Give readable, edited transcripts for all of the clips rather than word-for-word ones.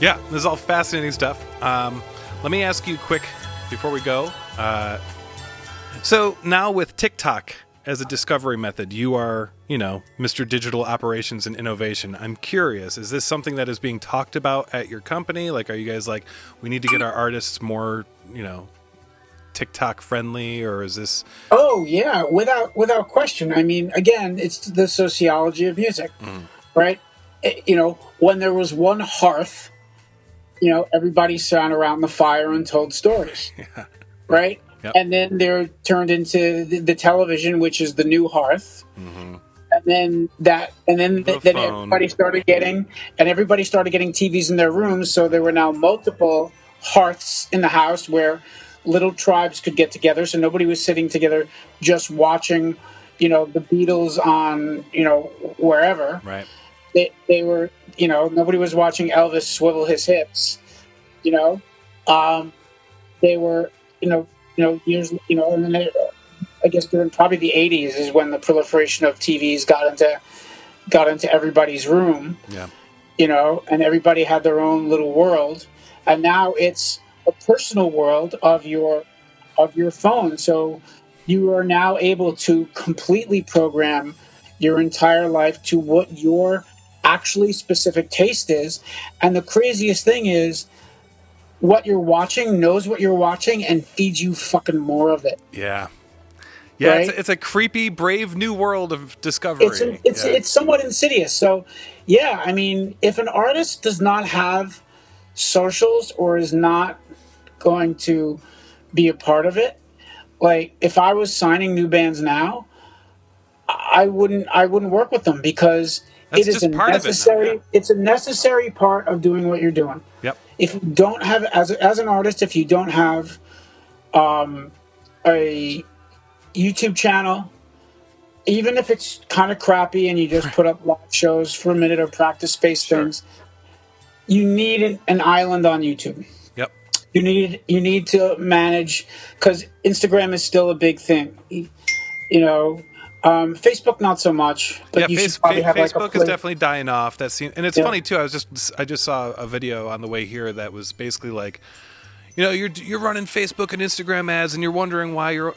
Yeah, this is all fascinating stuff. Let me ask you quick before we go. So now with TikTok as a discovery method, you are, Mr. Digital Operations and Innovation. I'm curious, is this something that is being talked about at your company? Like, are you guys like, we need to get our artists more, TikTok friendly, or is this? Oh yeah, without question. I mean, again, it's the sociology of music, right? When there was one hearth, everybody sat around the fire and told stories, Yeah. right? Yep. And then they're turned into the television, which is the new hearth. Mm-hmm. And then everybody started getting TVs in their rooms, so there were now multiple hearths in the house where little tribes could get together. So nobody was sitting together just watching, the Beatles on, wherever. Right. They were, nobody was watching Elvis swivel his hips, you know. They were, years, and then I guess during probably the '80s is when the proliferation of TVs got into everybody's room. Yeah. And everybody had their own little world, and now it's a personal world of your phone. So you are now able to completely program your entire life to what your actually specific taste is. And the craziest thing is, what you're watching knows what you're watching and feeds you fucking more of it. Yeah. Yeah, Right? it's a creepy, brave new world of discovery. Yeah. It's somewhat insidious. So, yeah, I mean, if an artist does not have socials or is not going to be a part of it, like if I was signing new bands now, I wouldn't work with them because That's just part of it now. Yeah. it's a necessary part of doing what you're doing. Yep. If you don't have as an artist, if you don't have a YouTube channel, even if it's kind of crappy and you just put up live shows for a minute or practice space things, you need an island on YouTube. Yep. You need to manage, because Instagram is still a big thing. Facebook not so much, but you should probably have like a Facebook is definitely dying off. That scene, and it's funny too. I just saw a video on the way here that was basically like, you're running Facebook and Instagram ads, and you're wondering why you're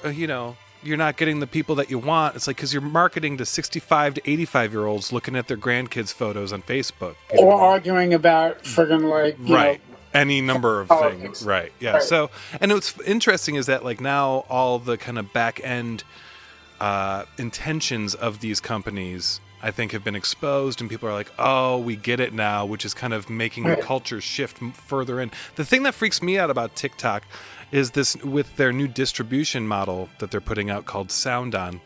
not getting the people that you want. It's like because you're marketing to 65 to 85-year-olds looking at their grandkids' photos on Facebook, or arguing about friggin' like any number of politics. things, right? Yeah. Right. So, and what's interesting is that like now all the kind of back end intentions of these companies, I think, have been exposed, and people are like, oh, we get it now, which is kind of making the culture shift further in. The thing that freaks me out about TikTok is this, with their new distribution model that they're putting out called Sound On,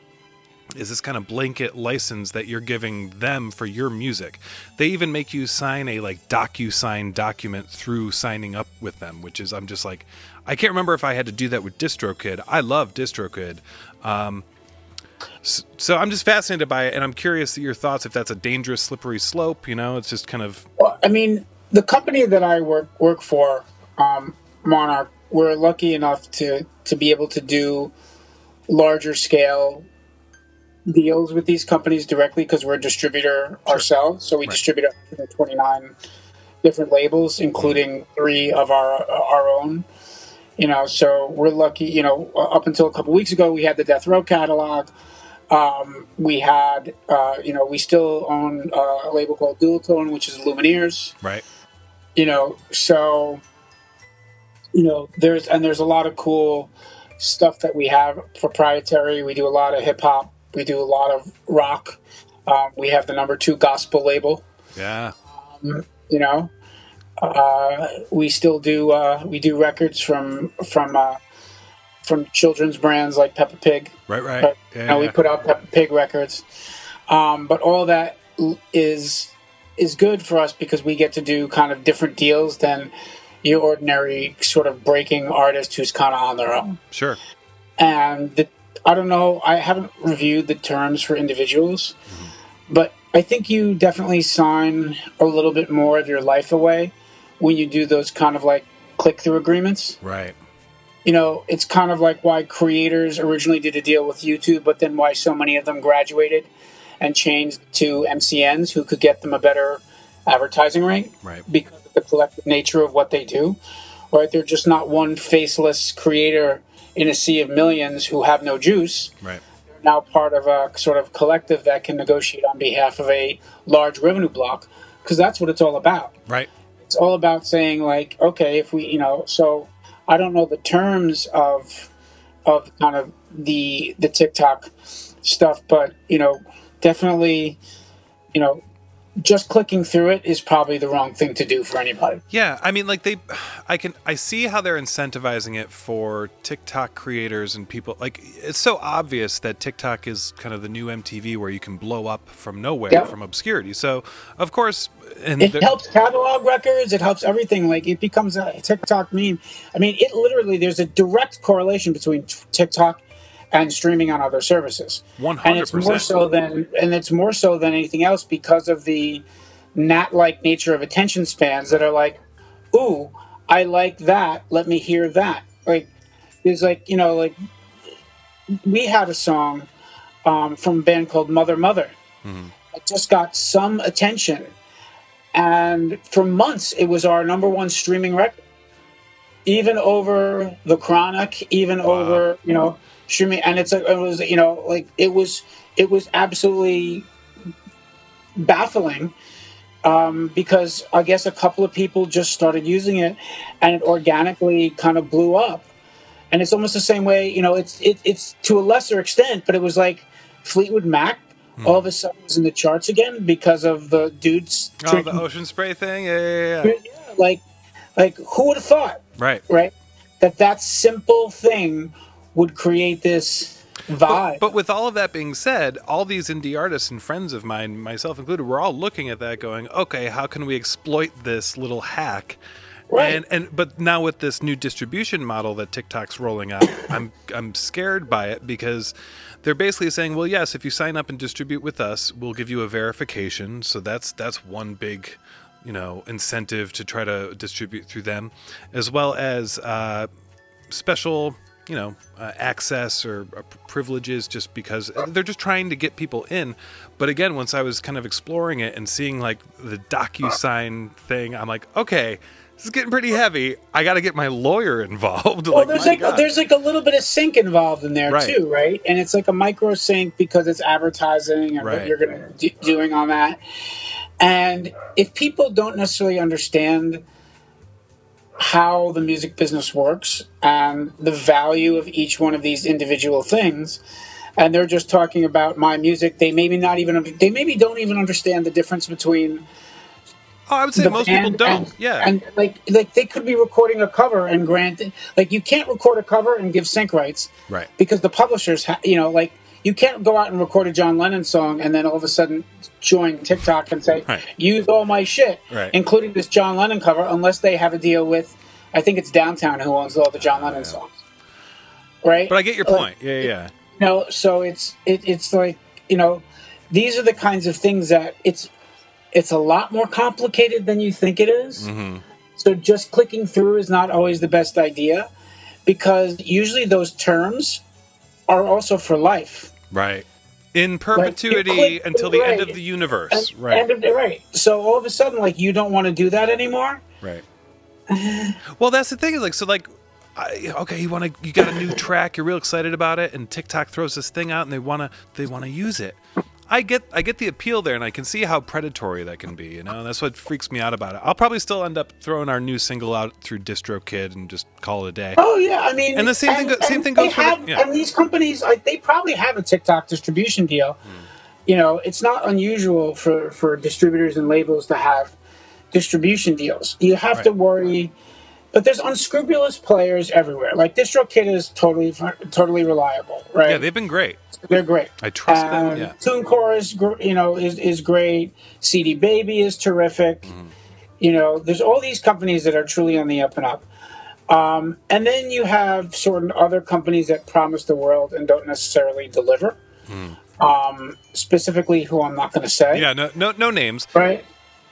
is this kind of blanket license that you're giving them for your music. They even make you sign a like DocuSign document through signing up with them, which is, I'm just like, I can't remember if I had to do that with DistroKid. I love DistroKid. So I'm just fascinated by it, and I'm curious your thoughts if that's a dangerous, slippery slope. It's just kind of. Well, I mean, the company that I work for, Monarch, we're lucky enough to be able to do larger scale deals with these companies directly because we're a distributor ourselves. So we distribute 129 different labels, including 3 of our own. So we're lucky. Up until a couple weeks ago, we had the Death Row catalog. We had, we still own a label called Dual Tone, which is Lumineers. Right. So, there's a lot of cool stuff that we have proprietary. We do a lot of hip hop. We do a lot of rock. We have the #2 gospel label. Yeah. We still do we do records from children's brands like Peppa Pig. Right. We put out Peppa Pig records. But all that is good for us because we get to do kind of different deals than your ordinary sort of breaking artist who's kind of on their own. Sure. And I don't know, I haven't reviewed the terms for individuals, but I think you definitely sign a little bit more of your life away when you do those kind of like click-through agreements. Right. It's kind of like why creators originally did a deal with YouTube, but then why so many of them graduated and changed to MCNs who could get them a better advertising rate. Right. Because of the collective nature of what they do, right? They're just not one faceless creator in a sea of millions who have no juice. Right. They're now part of a sort of collective that can negotiate on behalf of a large revenue block, because that's what it's all about. Right. It's all about saying, like, okay, if we, so I don't know the terms of kind of the TikTok stuff, but definitely, just clicking through it is probably the wrong thing to do for anybody. Yeah, I mean, like I see how they're incentivizing it for TikTok creators and people. Like, it's so obvious that TikTok is kind of the new MTV where you can blow up from nowhere, from obscurity. So, of course, and it helps catalog records. It helps everything. Like, it becomes a TikTok meme. I mean, it literally, there's a direct correlation between TikTok and streaming on other services. 100%. And it's more so than anything else because of the gnat-like nature of attention spans that are like, ooh, I like that. Let me hear that. Like, there's like, we had a song from a band called Mother Mother. Mm-hmm. It just got some attention. And for months, it was our number one streaming record. Even over The Chronic, even over, streaming. And it was absolutely baffling because I guess a couple of people just started using it and it organically kind of blew up. And it's almost the same way, it's to a lesser extent, but it was like Fleetwood Mac all of a sudden was in the charts again because of the dudes drinking. The ocean spray thing? Yeah. Like who would have thought? Right. That simple thing would create this vibe. But with all of that being said, all these indie artists and friends of mine, myself included, we're all looking at that going, okay, how can we exploit this little hack? Right. But now with this new distribution model that TikTok's rolling out, I'm scared by it because they're basically saying, well, yes, if you sign up and distribute with us, we'll give you a verification. So that's one big, incentive to try to distribute through them, as well as special, access or privileges, just because they're just trying to get people in. But again, once I was kind of exploring it and seeing like the DocuSign thing, I'm like, okay, this is getting pretty heavy. I got to get my lawyer involved. Well, there's like a little bit of sync involved in there too, right? And it's like a micro sync because it's advertising and what you're going to doing on that. And if people don't necessarily understand how the music business works and the value of each one of these individual things, and they're just talking about my music, they maybe don't even understand the difference between. Oh, I would say most people don't. And like they could be recording a cover and granted, like you can't record a cover and give sync rights, right? Because the publishers, like you can't go out and record a John Lennon song and then all of a sudden join TikTok and say use all my shit, including this John Lennon cover, unless they have a deal with, I think it's Downtown who owns all the John Lennon songs, right? But I get your point. Yeah. So it's like these are the kinds of things that it's a lot more complicated than you think it is. Mm-hmm. So just clicking through is not always the best idea because usually those terms are also for life. Right. In perpetuity until the end of the universe. Right. So all of a sudden, like, you don't want to do that anymore. Right. Well, that's the thing. You got a new track, you're real excited about it, and TikTok throws this thing out and they want to use it. I get the appeal there, and I can see how predatory that can be. That's what freaks me out about it. I'll probably still end up throwing our new single out through DistroKid and just call it a day. Oh yeah, I mean, and the same thing goes for and these companies, like, they probably have a TikTok distribution deal. It's not unusual for distributors and labels to have distribution deals. You have to worry. But there's unscrupulous players everywhere. Like DistroKid is totally reliable, right? Yeah, they've been great. They're great. I trust them. Yeah. TuneCore is great. CD Baby is terrific. Mm-hmm. There's all these companies that are truly on the up and up. And then you have sort of other companies that promise the world and don't necessarily deliver. Specifically, who I'm not going to say. Yeah, no names. Right.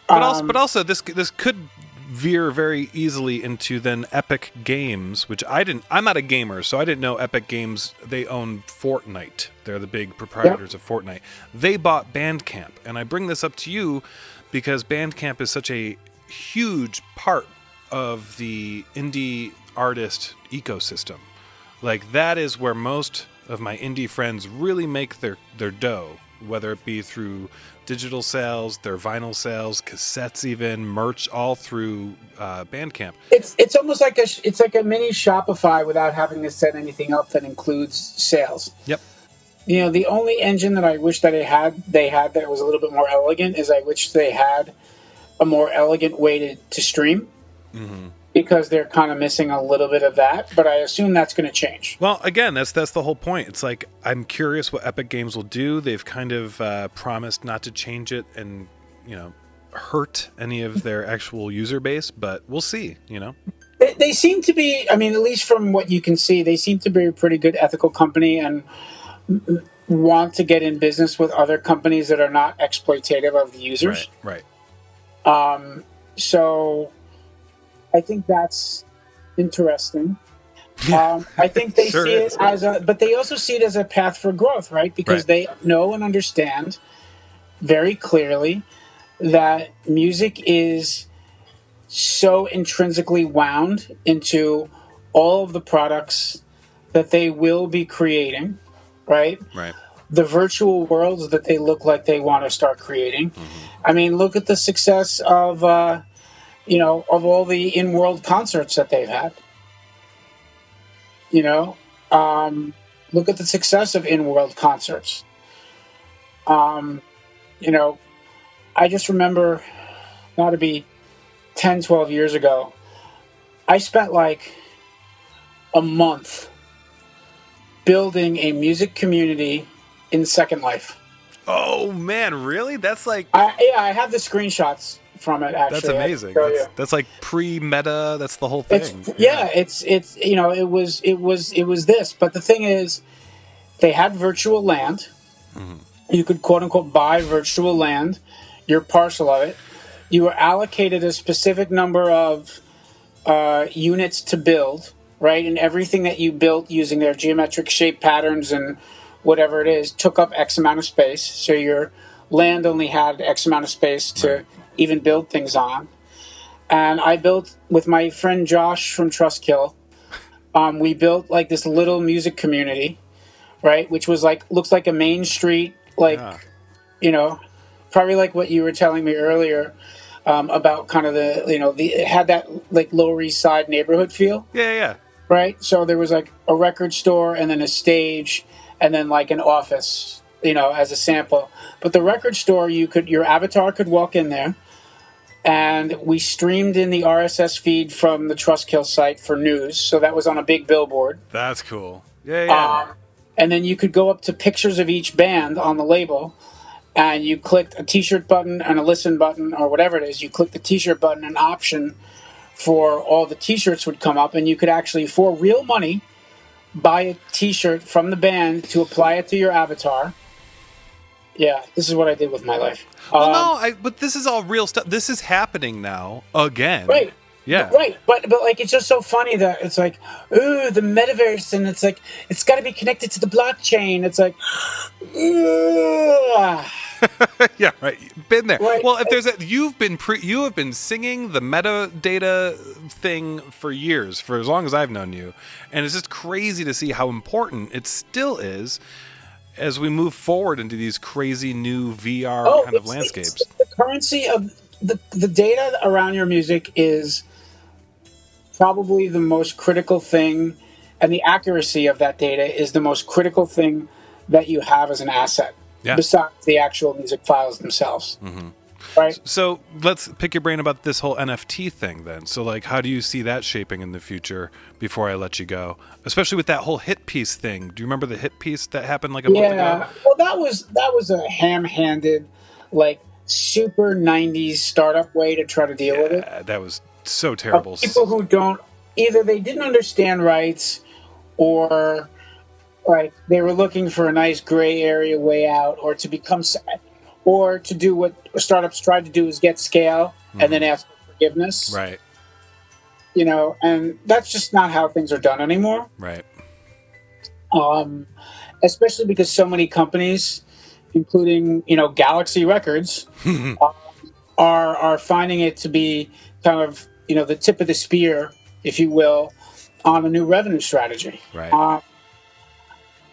But also this could veer very easily into then Epic Games, which I'm not a gamer, so I didn't know Epic Games, they own Fortnite. They're the big proprietors of Fortnite. They bought Bandcamp, and I bring this up to you because Bandcamp is such a huge part of the indie artist ecosystem. Like, that is where most of my indie friends really make their dough, whether it be through digital sales, their vinyl sales, cassettes, even merch, all through Bandcamp. It's almost like it's like a mini Shopify without having to set anything up that includes sales. Yep. You know, the only engine that I wish that they had that was a little bit more elegant is I wish they had a more elegant way to stream. Mm-hmm. Because they're kind of missing a little bit of that, but I assume that's going to change. Well, again, that's the whole point. It's like, I'm curious what Epic Games will do. They've kind of promised not to change it and, hurt any of their actual user base, but we'll see, They seem to be, I mean, at least from what you can see, they seem to be a pretty good ethical company and want to get in business with other companies that are not exploitative of the users. Right. So I think that's interesting. I think they Sure see it but they also see it as a path for growth, right? Because they know and understand very clearly that music is so intrinsically wound into all of the products that they will be creating, right? Right. The virtual worlds that they look like they want to start creating. Mm-hmm. I mean, look at the success of of all the in-world concerts that they've had. Look at the success of in-world concerts. I just remember, not to be 10, 12 years ago, I spent like a month building a music community in Second Life. Oh, man, really? That's like... I have the screenshots from it, actually. That's amazing. That's like pre-meta. That's the whole thing. It was this. But the thing is, they had virtual land. Mm-hmm. You could, quote unquote, buy virtual land, your parcel of it. You were allocated a specific number of units to build, right? And everything that you built using their geometric shape patterns and whatever it is took up X amount of space. So your land only had X amount of space to even build things on. And I built with my friend Josh from Trustkill. We built like this little music community, right? Which was like, looks like a main street, probably like what you were telling me earlier about kind of it had that like Lower East Side neighborhood feel. Yeah. Right. So there was like a record store and then a stage and then like an office, as a sample. But the record store, your avatar could walk in there. And we streamed in the RSS feed from the Trustkill site for news. So that was on a big billboard. That's cool. Yeah. And then you could go up to pictures of each band on the label. And you clicked a T-shirt button and a listen button or whatever it is. You click the T-shirt button, an option for all the T-shirts would come up. And you could actually, for real money, buy a T-shirt from the band to apply it to your avatar. Yeah, this is what I did with my life. But this is all real stuff. This is happening now again. Right. Yeah. Right. But like, it's just so funny that it's like, ooh, the metaverse, and it's like, it's got to be connected to the blockchain. It's like, yeah, right. Been there. Right. Well, if there's you have been singing the metadata thing for years, for as long as I've known you, and it's just crazy to see how important it still is as we move forward into these crazy new VR kind of landscapes. The currency of the data around your music is probably the most critical thing, and the accuracy of that data is the most critical thing that you have as an asset, besides the actual music files themselves. Mm-hmm. Right. So let's pick your brain about this whole NFT thing then. So like, how do you see that shaping in the future before I let you go? Especially with that whole hit piece thing. Do you remember the hit piece that happened like a month ago? Yeah. Well, that was a ham-handed, like super 90s startup way to try to deal with it. That was so terrible. People who either they didn't understand rights or like they were looking for a nice gray area way out or to do what startups tried to do is get scale and then ask for forgiveness. Right. And that's just not how things are done anymore. Right. Especially because so many companies, including, Galaxy Records, are finding it to be kind of, the tip of the spear, if you will, on a new revenue strategy. Right.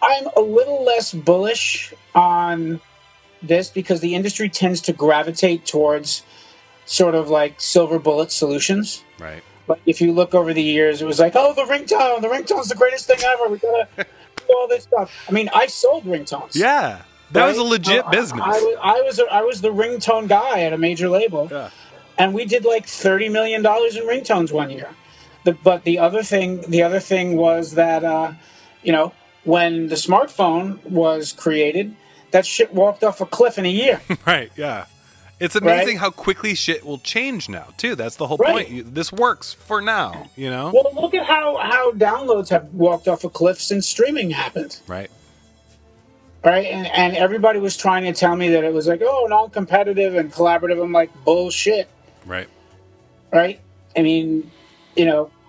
I'm a little less bullish on this because the industry tends to gravitate towards sort of like silver bullet solutions. Right. Like if you look over the years, it was like, oh, the ringtone's the greatest thing ever. We gotta do all this stuff. I mean, I sold ringtones. Yeah, that was a legit business. I was the ringtone guy at a major label, Yeah. and we did like $30 million in ringtones one year. But the other thing was that when the smartphone was created, that shit walked off a cliff in a year. Right. Yeah. It's amazing how quickly shit will change now, too. That's the whole point. This works for now, Well, look at how downloads have walked off a cliff since streaming happened. Right. Right? And everybody was trying to tell me that it was like, oh, non-competitive and collaborative. I'm like, bullshit. Right. Right? I mean,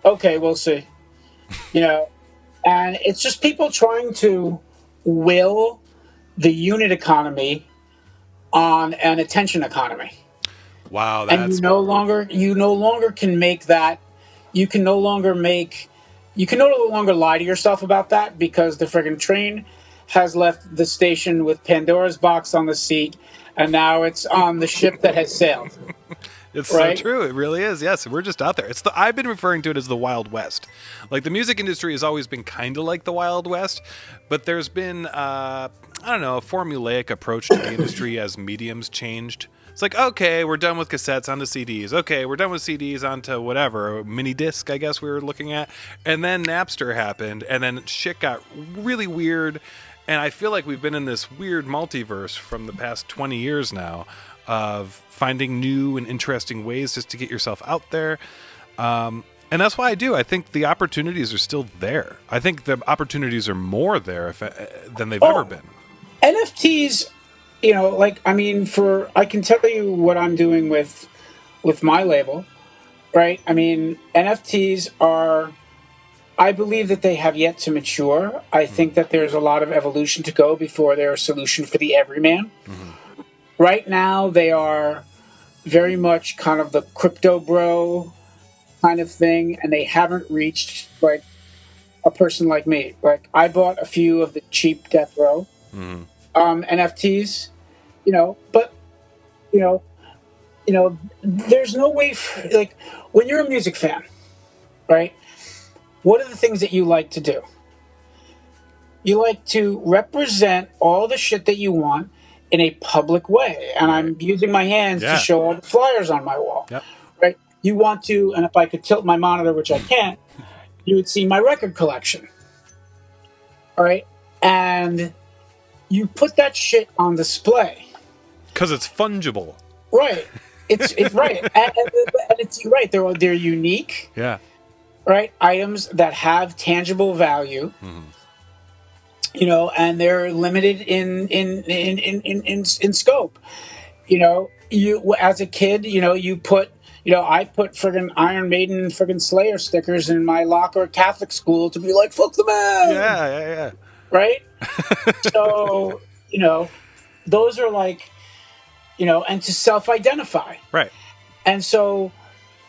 okay, we'll see. And it's just people trying to will the unit economy on an attention economy. Wow, that's... And you no longer can make that. You can no longer lie to yourself about that because the friggin' train has left the station with Pandora's box on the seat, and now it's on the ship that has sailed. It's so true. It really is. Yes, we're just out there. I've been referring to it as the Wild West. Like the music industry has always been kind of like the Wild West, but there's been a formulaic approach to the industry as mediums changed. It's like, okay, we're done with cassettes onto CDs. Okay, we're done with CDs onto whatever, mini disc, I guess we were looking at. And then Napster happened, and then shit got really weird. And I feel like we've been in this weird multiverse from the past 20 years now of finding new and interesting ways just to get yourself out there. And that's why I think the opportunities are still there. I think the opportunities are more there than they've ever been. NFTs, I can tell you what I'm doing with my label, right? I mean, NFTs are, I believe that they have yet to mature. I think that there's a lot of evolution to go before they're a solution for the everyman. Mm-hmm. Right now, they are very much kind of the crypto bro kind of thing, and they haven't reached like a person like me. Like I bought a few of the cheap Death Row NFTs, but there's no way like when you're a music fan, right? What are the things that you like to do? You like to represent all the shit that you want in a public way. And I'm using my hands to show all the flyers on my wall. Yep. Right? You want to, and if I could tilt my monitor, which I can't, you would see my record collection. All right? And you put that shit on display. Because it's fungible. Right. It's right. And it's right. They're unique. Yeah. Right? Items that have tangible value. Mm-hmm. And they're limited in scope. You as a kid, you put, I put friggin' Iron Maiden, friggin' Slayer stickers in my locker at Catholic school to be like, fuck the man. Yeah. Right? So, those are like, and to self-identify. Right. And so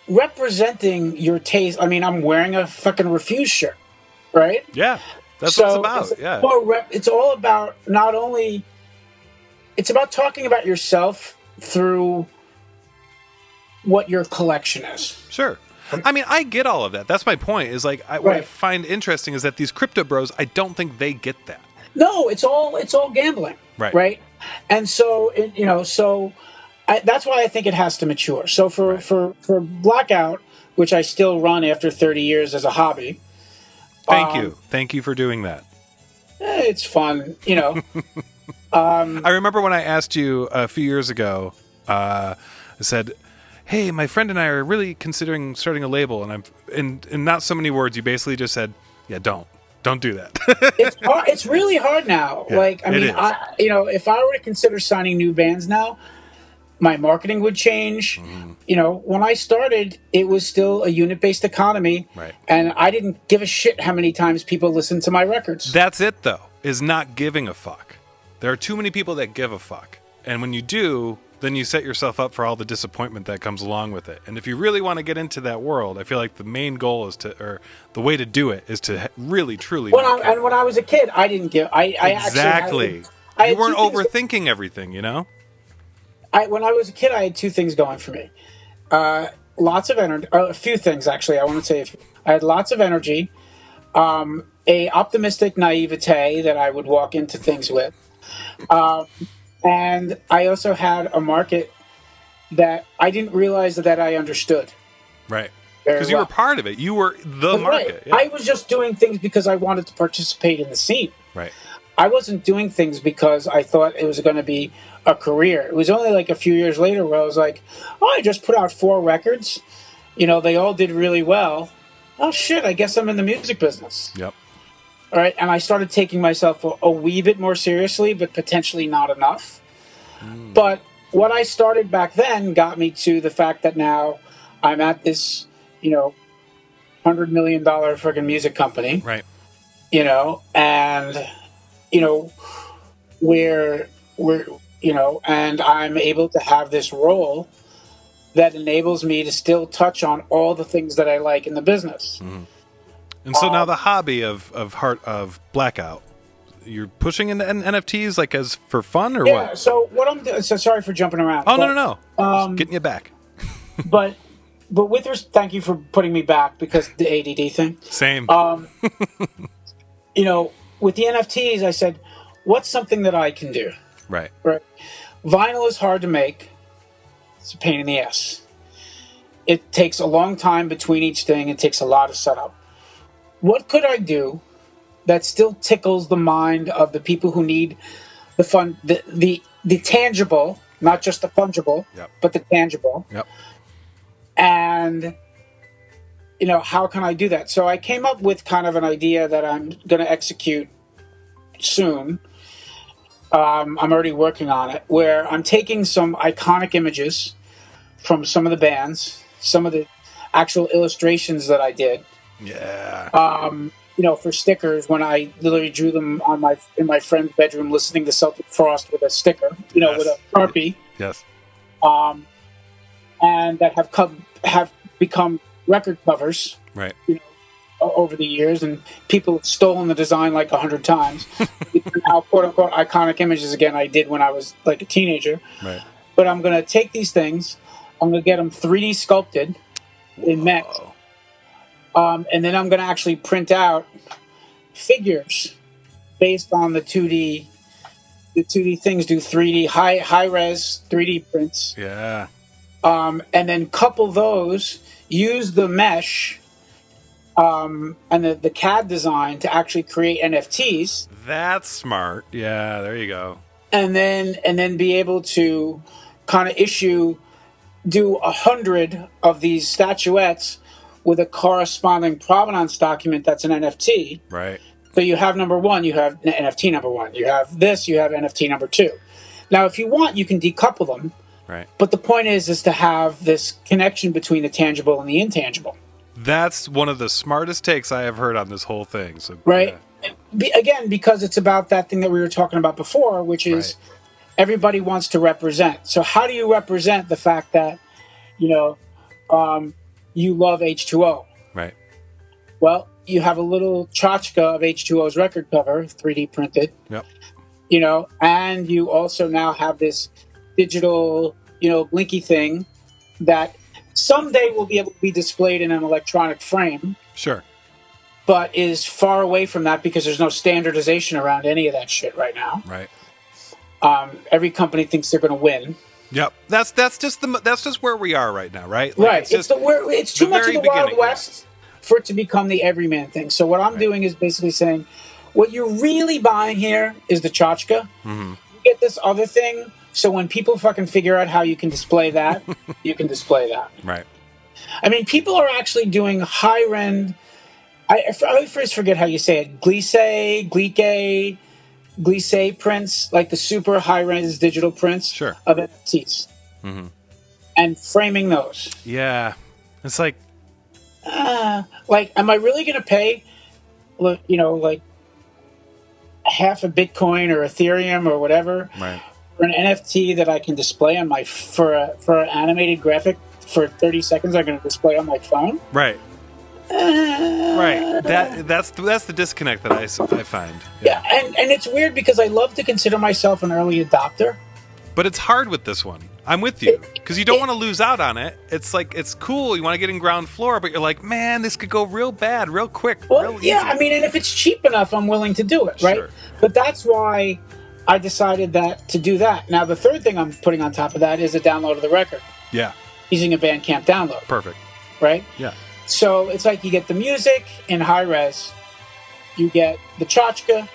representing your taste, I mean, I'm wearing a fucking Refuse shirt, right? Yeah. That's what it's about. It's all about it's about talking about yourself through what your collection is. Sure. I mean, I get all of that. That's my point. Is like what I find interesting is that these crypto bros, I don't think they get that. No, it's all gambling. Right. And so that's why I think it has to mature. So for Blackout, which I still run after 30 years as a hobby. Thank you for doing that. It's fun, I remember when I asked you a few years ago, I said, hey, my friend and I are really considering starting a label. And in not so many words, you basically just said, yeah, don't do that. It's hard. It's really hard now. Yeah, like, I mean, if I were to consider signing new bands now, my marketing would change. Mm-hmm. When I started, it was still a unit-based economy, right. And I didn't give a shit how many times people listened to my records. That's it, though, is not giving a fuck. There are too many people that give a fuck. And when you do, then you set yourself up for all the disappointment that comes along with it. And if you really want to get into that world, I feel like the main goal is or the way to do it is to really, truly. When I was a kid, I didn't give. Exactly. You weren't overthinking everything, you know? When I was a kid, I had two things going for me. Lots of energy. A few things, actually. I want to say I had lots of energy, a optimistic naivete that I would walk into things with. And I also had a market that I didn't realize that I understood. Right. Because you were part of it. You were the market. Right. Yeah. I was just doing things because I wanted to participate in the scene. Right. I wasn't doing things because I thought it was going to be a career. It was only like a few years later where I was like, oh, I just put out 4 records. You know, they all did really well. Oh, shit, I guess I'm in the music business. Yep. All right. And I started taking myself a wee bit more seriously, but potentially not enough. But what I started back then got me to the fact that now I'm at this, you know, $100 million freaking music company. Right. You know, and, you know, we're, you know, and I'm able to have this role that enables me to still touch on all the things that I like in the business. Mm-hmm. And so now the hobby of Blackout, you're pushing into NFTs like as for fun or what? Yeah. So what I'm doing. So sorry for jumping around. Oh, no. Just getting you back. but with thank you for putting me back because the ADD thing. Same. You know, with the NFTs, I said, what's something that I can do? Right. Vinyl is hard to make. It's a pain in the ass. It takes a long time between each thing. It takes a lot of setup. What could I do that still tickles the mind of the people who need the fun, the tangible, not just the fungible, but the tangible? Yep. And, you know, how can I do that? So I came up with kind of an idea that I'm going to execute soon. I'm already working on it, where I'm taking some iconic images from some of the bands, some of the actual illustrations that I did. Yeah. You know, for stickers, when I literally drew them in my friend's bedroom, listening to Celtic Frost with a sticker, you know, with a Sharpie. Yes. And that have become record covers. Right. You know, over the years, and people have stolen the design like 100 times. Now, quote unquote, iconic images again. I did when I was like a teenager. Right. But I'm going to take these things. I'm going to get them 3D sculpted in mech. And then I'm going to actually print out figures based on the 2D. The 2D things do 3D high res 3D prints. Yeah. And then couple those, use the mesh, and the CAD design to actually create NFTs. That's smart. Yeah, there you go. And then be able to kind of do 100 of these statuettes with a corresponding provenance document that's an NFT. Right. So you have number 1, you have NFT number 1. You have this, you have NFT number 2. Now, if you want, you can decouple them. Right. But the point is to have this connection between the tangible and the intangible. That's one of the smartest takes I have heard on this whole thing. So, right. Yeah. Again, because it's about that thing that we were talking about before, which is everybody wants to represent. So how do you represent the fact that, you know, you love H2O? Right. Well, you have a little tchotchke of H2O's record cover, 3D printed. Yep. You know, and you also now have this digital, you know, blinky thing that someday will be able to be displayed in an electronic frame. Sure. But is far away from that because there's no standardization around any of that shit right now. Right. Every company thinks they're going to win. Yep. That's just where we are right now, right? Like, right. It's too much of the Wild West for it to become the everyman thing. So what I'm doing is basically saying, what you're really buying here is the tchotchke. Mm-hmm. You get this other thing. So when people fucking figure out how you can display that, you can display that. Right. I mean, people are actually doing high-end... I first forget how you say it. Glisse prints, like the super high-res digital prints of NFTs. Mm-hmm. And framing those. Yeah. It's like... am I really going to pay, you know, like half a Bitcoin or Ethereum or whatever for an NFT that I can display on my for an animated graphic for 30 seconds, I'm going to display on my phone. Right. Right. That's the disconnect that I find. Yeah, and it's weird because I love to consider myself an early adopter. But it's hard with this one. I'm with you because you don't want to lose out on it. It's like it's cool. You want to get in ground floor, but you're like, man, this could go real bad, real quick, real easy. Yeah, I mean, and if it's cheap enough, I'm willing to do it, right? Sure. But that's why I decided to do that. Now, the third thing I'm putting on top of that is a download of the record. Yeah. Using a Bandcamp download. Perfect. Right? Yeah. So it's like you get the music in high res, you get the tchotchke,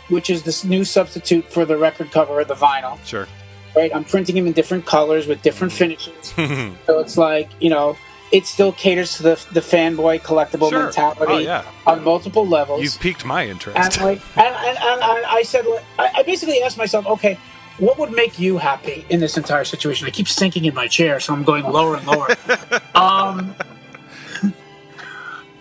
which is this new substitute for the record cover of the vinyl. Sure. Right? I'm printing them in different colors with different finishes. So it's like, it still caters to the fanboy collectible mentality on multiple levels. You've piqued my interest. And I said, I basically asked myself, okay, what would make you happy in this entire situation? I keep sinking in my chair, so I'm going lower and lower.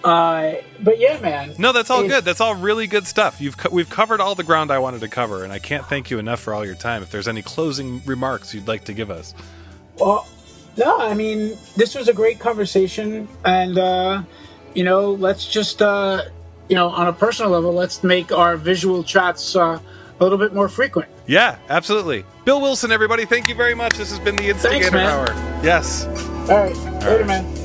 But yeah, man. No, that's all good. That's all really good stuff. We've covered all the ground I wanted to cover, and I can't thank you enough for all your time. If there's any closing remarks you'd like to give us. Well, no, I mean, this was a great conversation, and, let's just, on a personal level, let's make our visual chats a little bit more frequent. Yeah, absolutely. Bill Wilson, everybody, thank you very much. This has been the Instigator Hour. Yes. All right. Later, man.